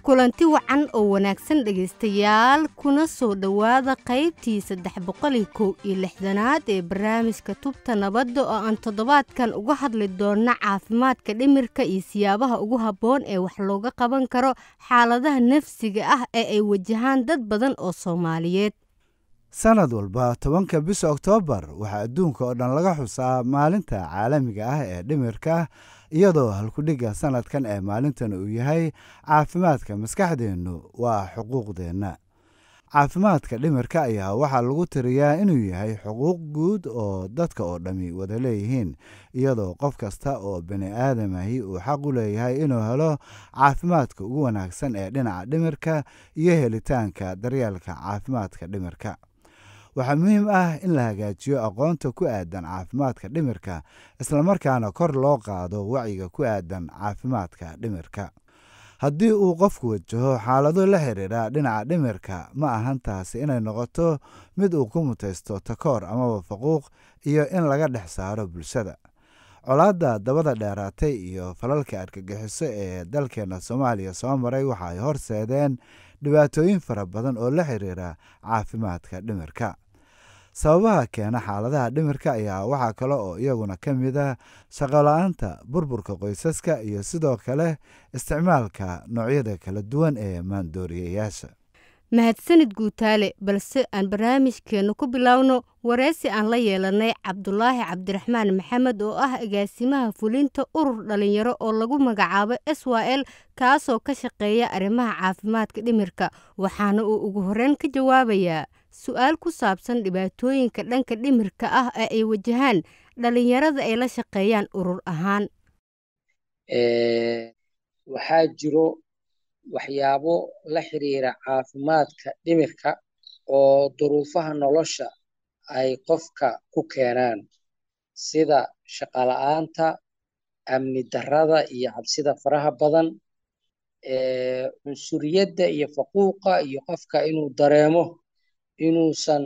kulanti wacan oo wanaagsan dhageystayaal kuna soo dhawaada qaybtii 361aad ee barnaamijka tubta nabadda oo aan toddobaadkan uga hadli doona caafimaadka dhimirka iyo siyaabaha ugu habboon ee wax looga qaban karo xaaladaha nafsiga ah ee ay wajahaan dad badan oo Soomaaliyeed. sanad walba 10 bisha Oktoobar waxaa adduunka oo dhan laga xusaa maalinta caalamiga ah ee dhimirka iyadoo halkudhiga sanadkan ee maalintan uu yahay caafimaadka maskaxdeennu waa xuquuqdeenna. caafimaadka dhimirka ayaa waxaa lagu tiriyaa inuu yahay xuquuq guud oo dadka oo dhammi wada leeyihiin iyadoo qof kasta oo bani aadamahi uu xaq u leeyahay inuu helo caafimaadka ugu wanaagsan ee dhinaca dhimirka iyo helitaanka daryeelka caafimaadka dhimirka. waxaa muhiim ah in la hagaajiyo aqoonta ku aadan caafimaadka dhimirka islamarkaana kor loo qaado wacyiga ku aadan caafimaadka dhimirka. haddii uu qofku wajaho xaalado la xiriira dhinaca dhimirka ma ahan taasi inay noqoto mid uu ku mutaysto takoor amaba faquuq iyo in laga dhex saaro bulshada. colaadda dabada dheeraatay iyo falalka argagixiso ee dalkeena Soomaaliya soo maray waxa ay horseedeen dhibaatooyin fara badan oo la xiriira caafimaadka dhimirka. sababaha keena xaaladaha dhimirka ayaa waxaa kale oo iyaguna ka mid ah shaqo la'aanta, burburka qoysaska iyo sidoo kale isticmaalka noocyada kala duwan ee maandooriyeyaasha. mahadsanid guutaale, balse aan barnaamijkeena ku bilowno wareysi aan la yeelanay Cabdulaahi Cabdiraxmaan Maxamed oo ah agaasimaha fulinta urur dhalinyaro oo lagu magacaabo SYL kaasoo ka shaqeeya arrimaha caafimaadka dhimirka, waxaana uu ugu horreyn ka jawaabayaa su'aal ku saabsan dhibaatooyinka dhanka dhimirka ah ee ay wajahaan dhalinyarada ay la shaqeeyaan urur ahaan. waxaa jiro waxyaabo la xiriira caafimaadka dhimirka oo duruufaha nolosha ay qofka ku keenaan sida shaqo la'aanta, amni darrada iyo cabsida faraha badan, cunsuriyadda iyo faquuqa iyo qofka inuu dareemo inuusan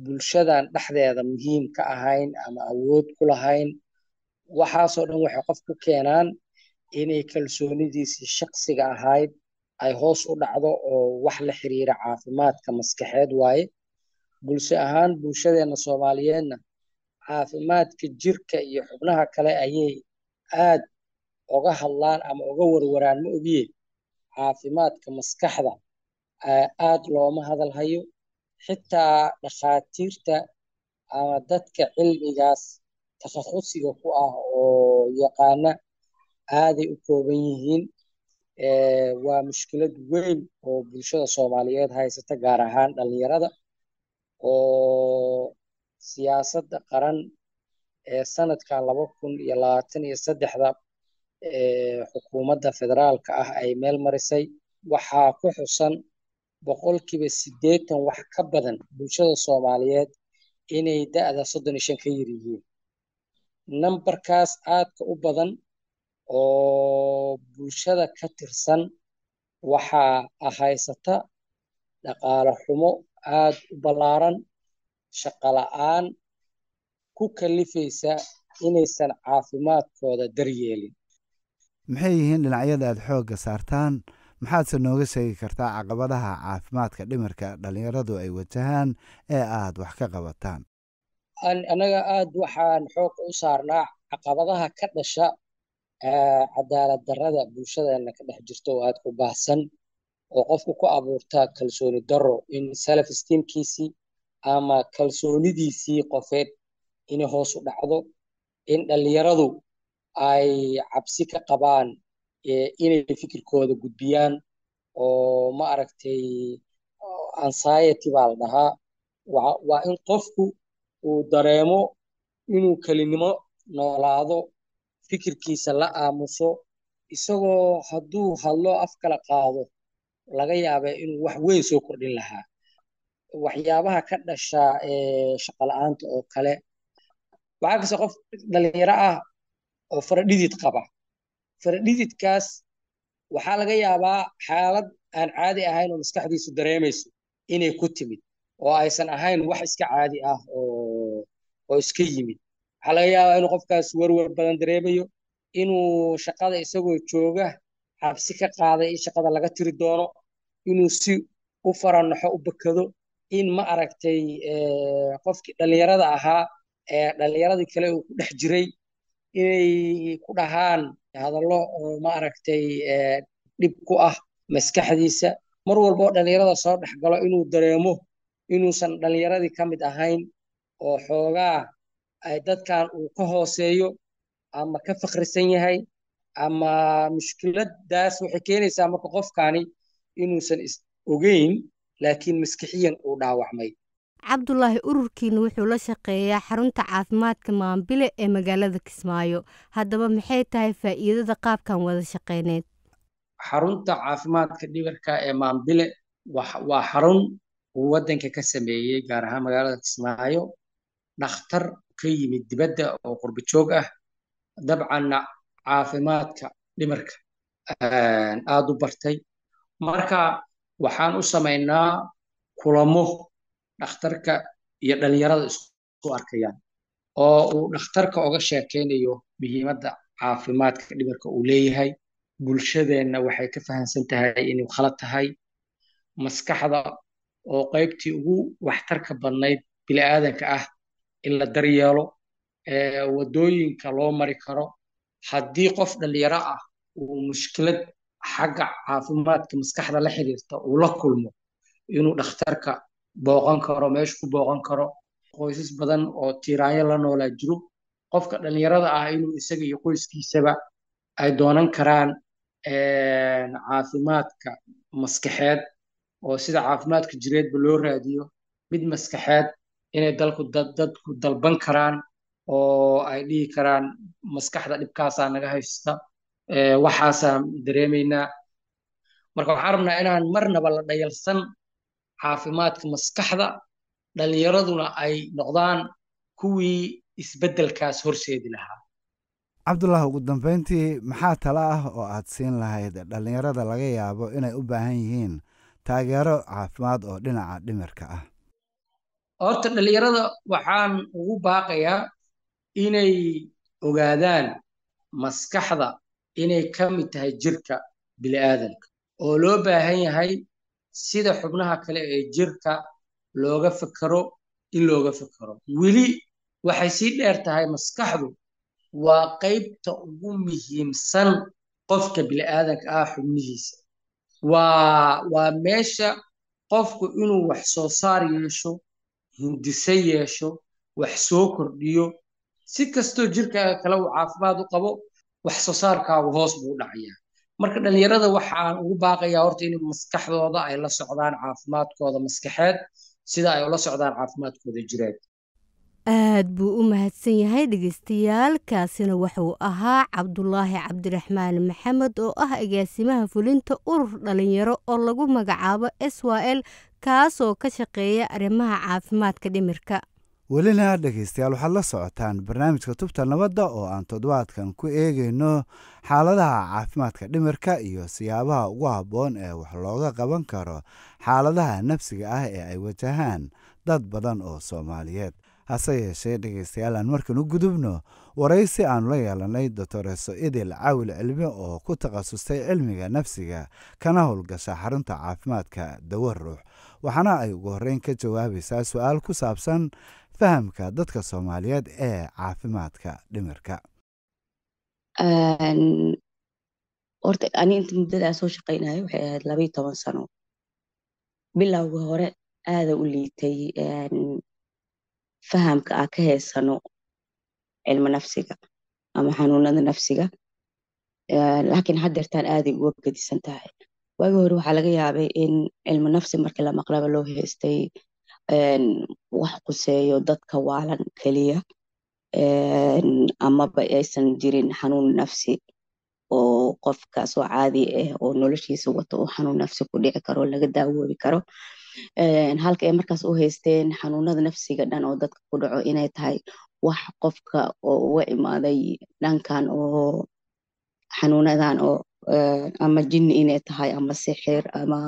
bulshadan dhexdeeda muhiim ka ahayn ama awood ku lahayn. waxaasoo dhan waxay qof ku keenaan inay kalsoonidiisii shaqsiga ahayd ay hoos u dhacdo oo wax la xiriira caafimaadka maskaxeed waaye. bulsho ahaan bulshadeena Soomaaliyeedna caafimaadka jirka iyo xubnaha kale ayay aad uga hadlaan ama uga warwaraan ma ogiye caafimaadka maskaxda aad looma hadal hayo. xitaa dhakhaatiirta ama dadka cilmigaas takhaqusiga ku ah oo yaqaana aaday u kooban yihiin. waa mushkilad weyn oo bulshada Soomaaliyeed haysata gaar ahaan dhalinyarada oo siyaasadda qaran ee sanadkan 2023 xukuumadda federaalka ah ay meel marisay. waxaa ku xusan 80% wax ka badan bulshada Soomaaliyeed inay da'da 35 ka yar yihiin. nambarkaas aadka u badan oo bulshada ka tirsan waxaa haysata dhaqaale xumo aad u ballaaran, shaqo la'aan ku kalifaysa inaysan caafimaadkooda daryeelin. maxay yihiin dhinacyada aad xoogga saartaan? maxaadse nooga sheegi kartaa caqabadaha caafimaadka dhimirka dhalinyaradu ay wajahaan ee aad wax ka qabataan? anaga aad waxaan xoog u saarnaa caqabadaha ka dhasha cadaalad darrada bulshadeena ka dhex jirto oo aad ku baahsan oo qofku ku abuurta kalsooni darro, in self esteemkiisii ama kalsoonidiisii qofeed inay hoos u dhacdo, in dhalinyaradu ay cabsi ka qabaan inay fikirkooda gudbiyaan oo ma aragtay anxiety baa la dhahaa. waa in qofku uu dareemo inuu kelinimo noolaado, fikirkiisa la aamuso, isagoo hadduu hadlo af kala qaado laga yaabee inuu wax weyn soo kordhin lahaa. waxyaabaha ka dhasha shaqo la'aanta oo kale, waxaa kasta qof dhalinyaro ah oo faradhidid qaba. faradhididkaas waxaa laga yaabaa xaalad aan caadi ahayn oo maskaxdiisu dareemayso inay ku timid oo aysan ahayn wax iska caadi ah oo iska yimid. waxaa laga yaabaa inuu qofkaas warwar badan dareemayo, inuu shaqada isagoo jooga cabsi ka qaaday in shaqada laga tiri doono inuu si u faranaxo u bakado in ma aragtay qofkii dhallinyarada ahaa dhallinyaradii kale uu ku dhex jiray inay ku dhahaan hadallo oo ma aragtay dhib ku ah maskaxdiisa mar walba oo dhallinyarada soo dhex galo inuu dareemo inuusan dhallinyaradii ka mid ahayn oo xoogaa ay dadkan uu ka hooseeyo ama ka fakrisan yahay ama mushkiladaas waxay keenaysaa marka qofkani inuusan is ogeyn laakiin maskixiyan uu dhaawacmay. cabdulaahi ururkiina wuxuu la shaqeeyaa xarunta caafimaadka maambile ee magaalada Kismaayo. haddaba maxay tahay faa'iidada qaabkan wada shaqeyneed? xarunta caafimaadka dhimirka ee maambile waa xarun uu waddanka ka sameeyey gaar ahaan magaalada Kismaayo dhakhtar ka yimid dibadda oo qurbo joog ah dabcanna caafimaadka dhimirka aad u bartay. marka waxaan u samaynaa kulamo dhakhtarka iyo dhallinyarada isku arkayaan oo uu dhakhtarka uga sheekeynayo muhiimadda caafimaadka dhimirka uu leeyahay. bulshadeenna waxay ka fahamsan tahay inuu khalad tahay maskaxda oo qaybtii ugu waxtarka badnayd bini'aadanka ah in la daryeelo wadooyinka loo mari karo haddii qof dhallinyaro ah uu mushkilad xagga caafimaadka maskaxda la xiriirta uu la kulmo inuu dhakhtarka booqan karo meesha ku booqan karo. qoysas badan oo tiiraanyo la noolaa jiro qofka dhallinyarada ah inuu isaga iyo qoyskiisaba ay doonan karaan caafimaadka maskaxeed oo sida caafimaadka jireedba loo raadiyo mid maskaxeed inay dadku dalban karaan oo ay dhihi karaan maskaxda dhibkaasaa naga haysta waxaasaan dareemaynaa. marka waxaan rabnaa inaan marnaba la dhayalsan caafimaadka maskaxda dhallinyaraduna ay noqdaan kuwii isbeddelkaas horseedi lahaa. cabdullah ugu dambeyntii maxaa talo ah oo aad siin lahayd dhallinyarada laga yaabo inay u baahan yihiin taageero caafimaad oo dhinaca dhimirka ah? horta dhallinyarada waxaan ugu baaqayaa inay ogaadaan maskaxda inay ka mid tahay jirka bini'aadanka oo loo baahan yahay sida xubnaha kale ee jirka looga fakaro in looga fakaro. weli waxay sii dheer tahay maskaxdu waa qaybta ugu muhiimsan qofka bini'aadanka ah xubnihiisa. waa meesha qofku inuu wax soo saar yeesho hindise yeesho wax soo kordhiyo si kastoo jirkaaga kale uu caafimaad u qabo wax soo saarkaagu hoos buu dhacayaa. marka dhallinyarada waxaan ugu baaqayaa horta in maskaxdooda ay la socdaan caafimaadkooda maskaxeed sida ay ula socdaan caafimaadkooda jireed. aad buu u mahadsan yahay dhegeystayaal. kaasina wuxuu ahaa cabdulaahi cabdiraxmaan maxamed oo ah agaasimaha fulinta urur dhalinyaro oo lagu magacaabo SYL kaasoo ka shaqeeya arrimaha caafimaadka dhimirka. welina dhegeystayaal waxaad la socotaan barnaamijka tubta nabadda oo aan toddobaadkan ku eegayno xaaladaha caafimaadka dhimirka iyo siyaabaha ugu habboon ee wax looga qaban karo xaaladaha nafsiga ah ee ay wajahaan dad badan oo Soomaaliyeed. hase yeeshee dhegeystayaal aan markan u gudubno waraysi aanu la yeelanay doctoreso idil caawil cilmi oo ku takhasustay cilmiga nafsiga kana howlgasha xarunta caafimaadka Dawaruux waxaana ay ugu horreyn ka jawaabaysaa su-aal ku saabsan fahamka dadka Soomaaliyeed ee caafimaadka dhimirka. horta ani inta muddada soo shaqeynayo waxay ahayd 12 sano. bilowga hore aada u liitay fahamka aan ka heysano cilmi nafsiga ama xanuunada nafsiga laakiin haddeertaan aaday uga gedisan tahay. waagi hore waxaa laga yaabay in cilmi nafsi markii la maqlaba loo heystay wax quseeyo dadka waalan keliya amaba aysan jirin xanuun nafsi oo qofkaas oo caadi ah oo noloshiisa wato oo xanuun nafsi ku dhici karo laga daawoobi karo. halka ay markaas u haysteen xanuunada nafsiga dhan oo dadka ku dhaco inay tahay wax qofka oo uga imaaday dhankan oo xanuunadan oo ama jinni inay tahay ama sixir ama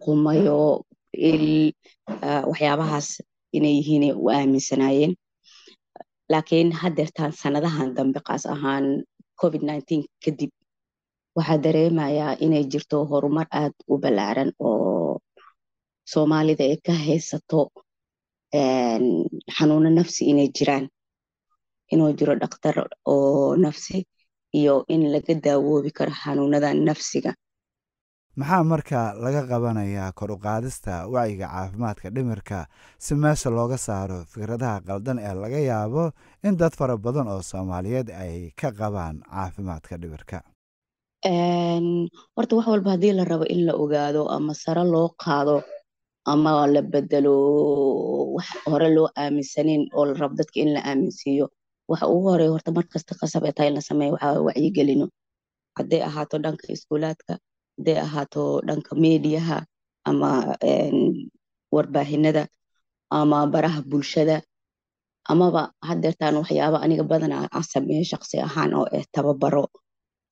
qumayo waxyaabahaas inay yihiin u aaminsanaayeen. laakiin haddeertaan sanadahan dambe qaas ahaan COVID-19 kadib waxaa dareemayaa inay jirto horumar aad u ballaaran oo soomaalida ay ka haysato xanuuno nafsi inay jiraan, inuu jiro dhakhtar oo nafsi iyo in laga daawoobi karo xanuunada nafsiga. maxaa marka laga qabanayaa kor u qaadista wacyiga caafimaadka dhimirka si meesha looga saaro fikradaha qaldan ee laga yaabo in dad fara badan oo Soomaaliyeed ay ka qabaan caafimaadka dhimirka? Horta wax walba haddii la rabo in la ogaado ama sare loo qaado ama la bedelo wax hore loo aaminsanin oo la rabo dadka in la aaminsiiyo, waxa ugu horeeya horta markasta qasab ay tahay in la sameeyo waxaa wacyigelino, hadday ahaato dhanka iskuulaadka, hadday ahaato dhanka meediyaha ama warbaahinada ama baraha bulshada, amaba hadeertaan waxyaaba aniga badanaa aan sameeyo shaqsi ahaan oo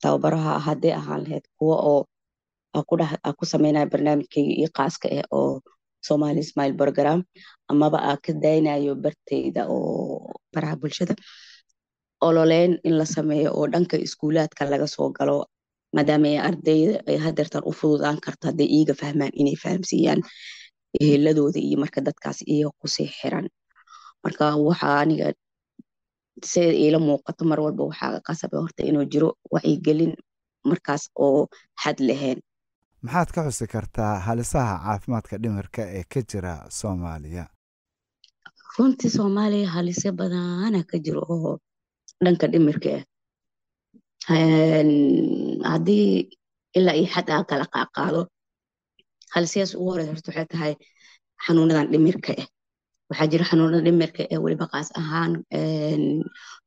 tababaraha hadday ahaan lahayd kuwa oo ku sameynaya barnaamijkayga iyo qaaska ah oo Somali Smile Program, amaba aan ka daynayo bartayda oo baraha bulshada ololeyn in la sameeyo oo dhanka iskuulaadka laga soo galo, maadaama ay ardayda ay hadeertaan u fududaan karto hadday iiga fahmaan inay fahamsiiyaan eheladooda iyo marka dadkaas iyaga kusii xiran. Marka waxaa aniga sida iila muuqato mar walba waxaa qasab horta inuu jiro wacyigelin markaas oo xad lahayn. maxaad ka xusi kartaa halisaha caafimaadka dhimirka ee ka jira Soomaaliya? Runtii Soomaaliya halisyo badana ka jiro oo dhanka dhimirka haddii ilaa iyo xad aan kala qaado halisyaas ugu horeysa horta waxay tahay xanuunadan dhimirka waxaa jira xanuunada dhimirka weliba qaas ahaan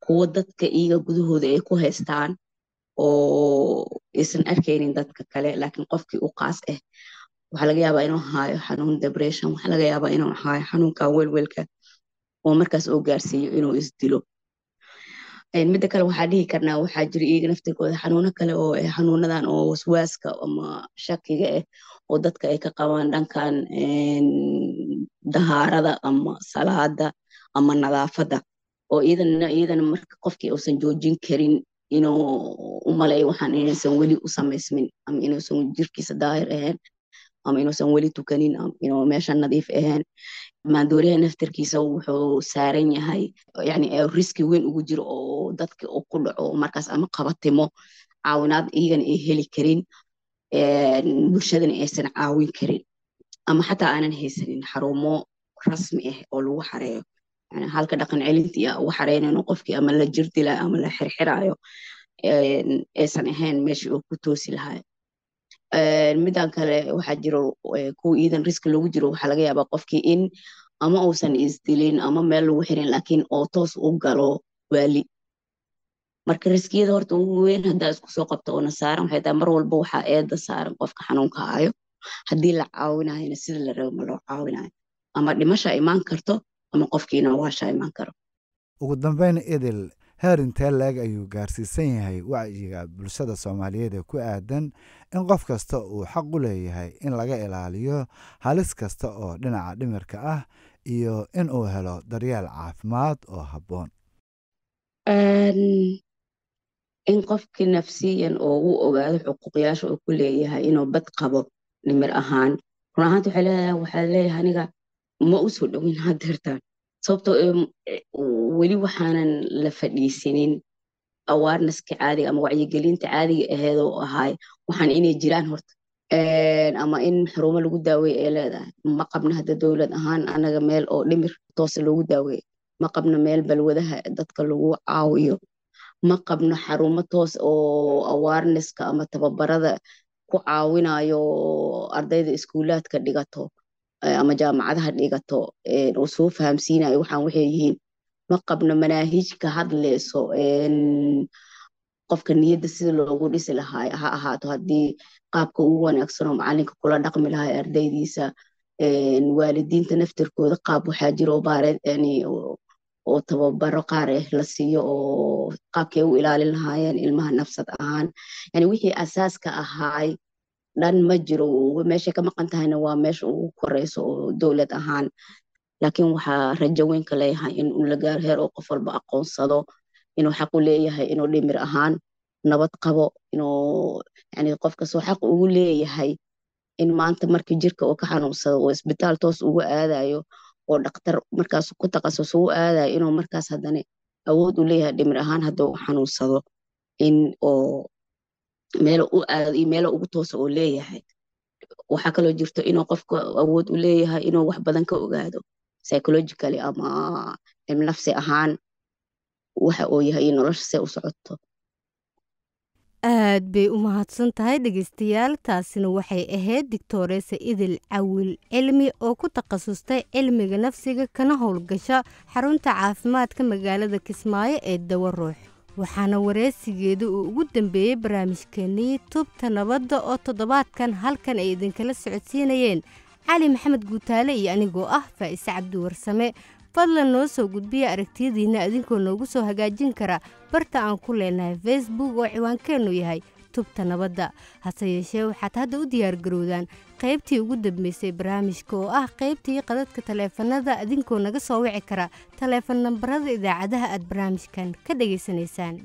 kuwa dadka iyaga gudahooda ay ku haystaan oo aysan arkaynin dadka kale, laakiin qofkii u qaas waxaa laga yaabaa inuu haayo xanuun depression, waxaa laga yaabaa inuu haayo xanuunka welwelka oo markaas oo gaarsiiyo inuu isdilo. midda kale waxaa dhihi karnaa waxaa jira iyaga naftirkooda xanuuno kale oo xanuunadan oo waswaaska ama shakiga oo dadka ay ka qabaan dhankan dahaarada ama salaada ama nadaafada, oo iyadana marka qofkii uusan joojin karin inuu u maleeyo waxaan inaysan weli u samaysmin ama inuusan jirkiisa daahir ahayn ama inuusan weli tukanin ama inuu meesha nadiif ahayn. maandooriyaha naftirkiisa wuxuu saaran yahay yani riski weyn ugu jiro oo dadka uu ku dhaco markaas ama qabatimo caawinaad iyagana ay heli karin, bulshadana aysan caawin karin, ama xataa aanan haysanin xarumo rasmi oo lagu xareeyo. yani halka dhaqan celintii ugu xareynayno qofkii ama la jir dilaayo ama la xirxiraayo aysan ahayn meeshii uu ku toosi lahaa. midan kale waxaa jiro kuwa iidan riski lagu jiro, waxaa laga yaabaa qofkii in ama uusan isdilin ama meel lagu xirin laakiin oo toos u galo waali. marka riskiyada horta ugu weyn haddaa isku soo qabto oona saaran waxay tahay mar walba waxaa eeda saaran qofka xanuunka hayo, haddii la caawinayona sida la rabo ma loo caawinayo, ama dhimasha imaan karto ama qofkiina waasha imaan karo. ugu dambeyn idil, heer intee leeg ayuu gaarsiisan yahay wacyiga bulshada Soomaaliyeed ee ku aadan in qof kasta uu xaq u leeyahay in laga ilaaliyo halis kasta oo dhinaca dhimirka ah iyo in uu helo daryeel caafimaad oo habboon? in qofkii nafsiyan oo uu ogaado xuquuqyaasha uu ku leeyahay inuu bad qabo dhimir ahaan, run ahaanta waxaa leeyahay aniga ma u soo dhowin hadeertaan, sababtoo weli waxaanan la fadhiisinin awarenesska caadiga ama wacyigelinta caadiga aheed oo ahaay waxaan inay jiraan horta, ama in xarumo lagu daaweeye ay leedahay. ma qabno hadda dowlad ahaan anaga meel oo dhimir toos loogu daaweeye, ma qabno meel balwadaha dadka lagu caawiyo, ma qabno xarumo toos oo awarenesska ama tababarada ku caawinayo ardayda iskuulaadka dhigato ama jaamacadaha dhigato oo soo fahamsiinayo waxaan waxay yihiin. ma qabno manaahij ka hadleyso qofka niyadda sida loogu dhisi lahaa, ha ahaato haddii qaabka ugu wanaagsan oo macalinka kula dhaqmi lahaa ardaydiisa, waalidiinta naftirkooda qaab waxaa jira oo tababaro qaar la siiyo oo qaabkay u ilaalin lahaayeen ilmaha nafsad ahaan. yani wixii asaaska ahaay dhan ma jiro, meeshay ka maqan tahayna waa meesha ugu koreyso oo dowlad ahaan. laakiin waxaa rajo weyn ka leeyahay in la gaaro heer oo qof walba aqoonsado inuu xaq u leeyahay inuu dhimir ahaan nabad qabo inuu yani qofka soo xaq ugu leeyahay in maanta markii jirka uu ka xanuunsado oo isbitaal toos ugu aadayo oo dhakhtar markaas ku takhasus ugu aadayo inuu markaas haddana awood u leeyahay dhimir ahaan hadduu u xanuunsado in oo meelo u aado iyo meelo ugu toosa oo leeyahay. waxaa kaloo jirto inuu qofka awood u leeyahay inuu wax badan ka ogaado psychologically ama cilmi nafsi ahaan waxa uu yahay iyo nolosha see u socoto. aad bay u mahadsan tahay dhegeystayaal, taasina waxay ahayd doctoresa idil cawil cilmi oo ku takhasustay cilmiga nafsiga kana howlgasha xarunta caafimaadka magaalada Kismaayo ee Dawa Ruux. waxaana wareysigeedu uu ugu dambeeyey barnaamijkeenii Tubta Nabadda oo toddobaadkan halkan ay idinkala socodsiinayeen Cali Maxamed Guutaale iyo anigoo ah Faa'ise Cabdi Warsame. fadlan noo soo gudbiya aragtiyadiina adinkoo noogu soo hagaajin kara barta aan ku leenahay Facebook oo ciwaankeenu yahay Tubta Nabadda. hase yeeshee waxaad hadda u diyaargarowdaan qaybtii ugu dambeysay barnaamijka oo ah qaybtii qadadka taleefanada adinkoo naga soo wici kara taleefan nambarada idaacadaha aad barnaamijkan ka dhageysanaysaan.